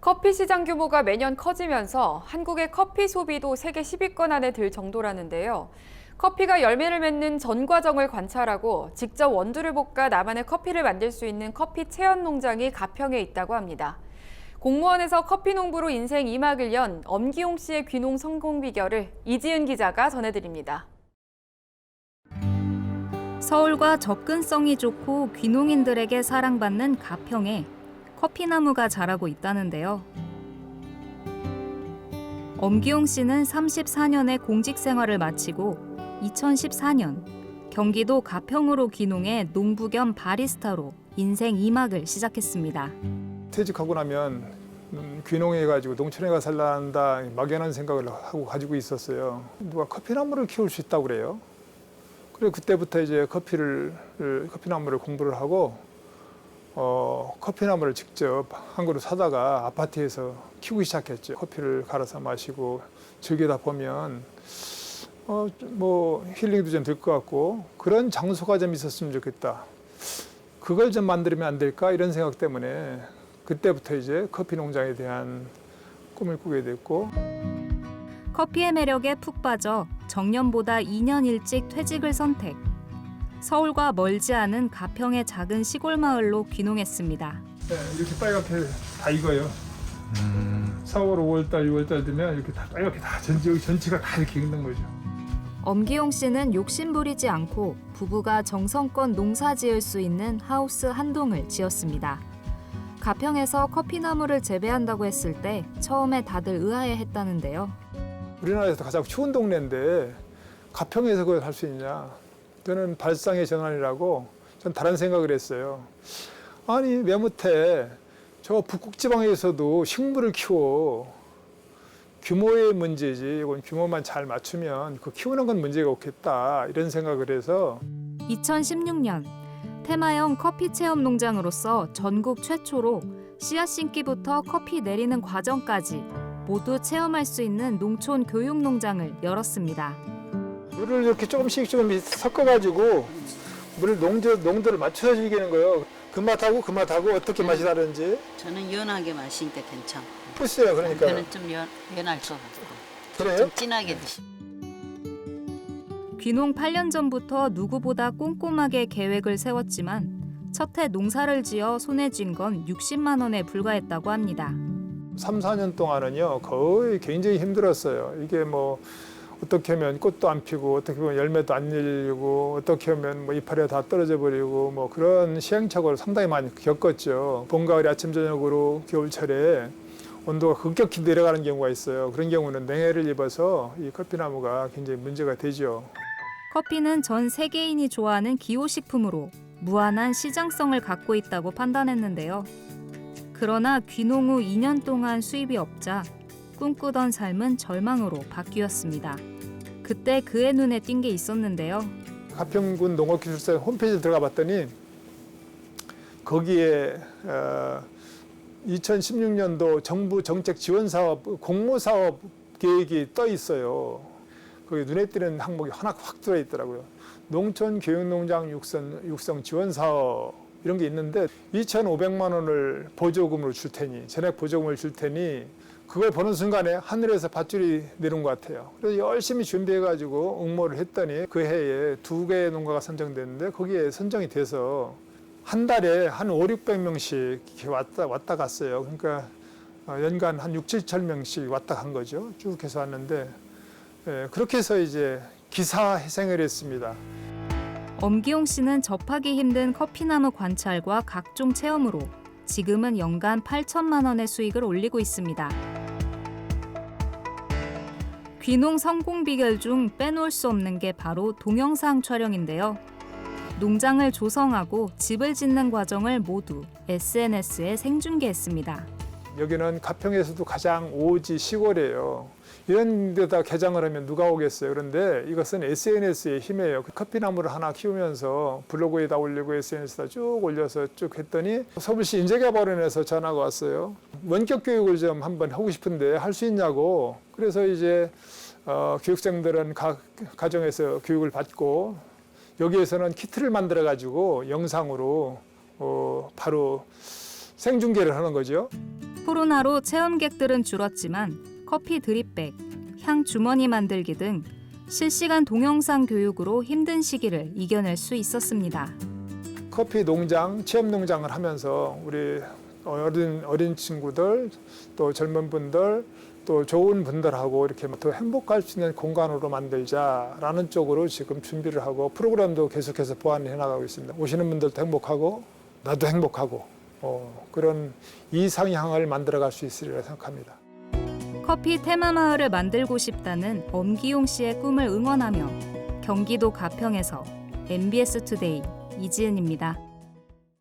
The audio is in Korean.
커피 시장 규모가 매년 커지면서 한국의 커피 소비도 세계 10위권 안에 들 정도라는데요. 커피가 열매를 맺는 전 과정을 관찰하고 직접 원두를 볶아 나만의 커피를 만들 수 있는 커피 체험 농장이 가평에 있다고 합니다. 공무원에서 커피 농부로 인생 2막을 연 엄기용 씨의 귀농 성공 비결을 이지은 기자가 전해드립니다. 서울과 접근성이 좋고 귀농인들에게 사랑받는 가평에 커피나무가 자라고 있다는데요. 엄기용 씨는 34년의 공직 생활을 마치고 2014년 경기도 가평으로 귀농해 농부 겸 바리스타로 인생 2막을 시작했습니다. 퇴직하고 나면 귀농해가지고 농촌에 가 살란다 막연한 생각을 하고 가지고 있었어요. 누가 커피나무를 키울 수 있다고 그래요. 그래 그때부터 이제 커피나무를 공부를 하고 커피나무를 직접 한 그루 사다가 아파트에서 키우기 시작했죠. 커피를 갈아서 마시고 즐기다 보면 뭐 힐링도 좀 될 것 같고 그런 장소가 좀 있었으면 좋겠다. 그걸 좀 만들면 안 될까 이런 생각 때문에 그때부터 이제 커피 농장에 대한 꿈을 꾸게 됐고 커피의 매력에 푹 빠져 정년보다 2년 일찍 퇴직을 선택. 서울과 멀지 않은 가평의 작은 시골 마을로 귀농했습니다. 네, 이렇게 빨갛게 다 익어요. 4월, 5월달, 6월달 되면 이렇게 다 빨갛게 다 전체가 다 이렇게 익는 거죠. 엄기용 씨는 욕심 부리지 않고 부부가 정성껏 농사 지을 수 있는 하우스 한 동을 지었습니다. 가평에서 커피나무를 재배한다고 했을 때 처음에 다들 의아해했다는데요. 우리나라에서 가장 추운 동네인데 가평에서 그걸 할 수 있냐. 저는 발상의 전환이라고 전 다른 생각을 했어요. 아니 왜 못해. 저 북극지방에서도 식물을 키워. 규모의 문제지. 이건 규모만 잘 맞추면 그 키우는 건 문제가 없겠다. 이런 생각을 해서 2016년 테마형 커피 체험 농장으로서 전국 최초로 씨앗 심기부터 커피 내리는 과정까지 모두 체험할 수 있는 농촌 교육 농장을 열었습니다. 물을 이렇게 조금씩 섞어가지고 물을 농도를 맞춰서 즐기는 거예요. 그 맛하고 그 맛하고 어떻게 맛이 다른지. 저는 연하게 마시니까 괜찮고. 글쎄요, 그러니까. 저는 좀 연할 것 같고. 그래요? 좀 진하게 드시. 귀농 8년 전부터 누구보다 꼼꼼하게 계획을 세웠지만 첫 해 농사를 지어 손에 쥔 건 60만 원에 불과했다고 합니다. 3, 4년 동안은요 거의 굉장히 힘들었어요. 이게 뭐 어떻게 하면 꽃도 안 피고 어떻게 보면 열매도 안 열리고 어떻게 하면 뭐 이파리가 다 떨어져 버리고 뭐 그런 시행착오를 상당히 많이 겪었죠. 봄, 가을이 아침 저녁으로 겨울철에 온도가 급격히 내려가는 경우가 있어요. 그런 경우는 냉해를 입어서 이 커피나무가 굉장히 문제가 되죠. 커피는 전 세계인이 좋아하는 기호식품으로 무한한 시장성을 갖고 있다고 판단했는데요. 그러나 귀농 후 2년 동안 수입이 없자 꿈꾸던 삶은 절망으로 바뀌었습니다. 그때 그의 눈에 띈 게 있었는데요. 가평군 농업기술사 홈페이지에 들어가 봤더니 거기에 2016년도 정부 정책 지원 사업 공모 사업 계획이 떠 있어요. 거기 눈에 띄는 항목이 하나 확 들어 있더라고요. 농촌 교육농장 육성 지원 사업 이런 게 있는데 2,500만 원을 보조금으로 줄 테니 전액 보조금을 줄 테니 그걸 보는 순간에 하늘에서 밧줄이 내려온 것 같아요. 그래서 열심히 준비해가지고 응모를 했더니 그 해에 2개의 농가가 선정됐는데 거기에 선정이 돼서 한 달에 한 500~600명씩 이렇게 왔다 갔어요. 그러니까 연간 한 6~7천 명씩 왔다 간 거죠. 쭉 해서 왔는데 그렇게 해서 이제 기사회생을 했습니다. 엄기용 씨는 접하기 힘든 커피나무 관찰과 각종 체험으로 지금은 연간 8천만 원의 수익을 올리고 있습니다. 귀농 성공 비결 중 빼놓을 수 없는 게 바로 동영상 촬영인데요. 농장을 조성하고 집을 짓는 과정을 모두 SNS에 생중계했습니다. 여기는 가평에서도 가장 오지 시골이에요. 이런 데다 개장을 하면 누가 오겠어요. 그런데 이것은 SNS의 힘이에요. 커피나무를 하나 키우면서 블로그에다 올리고 SNS에다 쭉 올려서 쭉 했더니 서울시 인재개발원에서 전화가 왔어요. 원격 교육을 좀 한번 하고 싶은데 할 수 있냐고. 그래서 이제 교육생들은 각 가정에서 교육을 받고 여기에서는 키트를 만들어 가지고 영상으로 바로 생중계를 하는 거죠. 코로나로 체험객들은 줄었지만 커피 드립백, 향 주머니 만들기 등 실시간 동영상 교육으로 힘든 시기를 이겨낼 수 있었습니다. 커피 농장, 체험 농장을 하면서 우리 어린 친구들, 또 젊은 분들, 또 좋은 분들하고 이렇게 더 행복할 수 있는 공간으로 만들자라는 쪽으로 지금 준비를 하고 프로그램도 계속해서 보완해 나가고 있습니다. 오시는 분들도 행복하고 나도 행복하고 그런 이상향을 만들어갈 수 있으리라 생각합니다. 커피 테마마을을 만들고 싶다는 엄기용 씨의 꿈을 응원하며 경기도 가평에서 MBS 투데이 이지은입니다.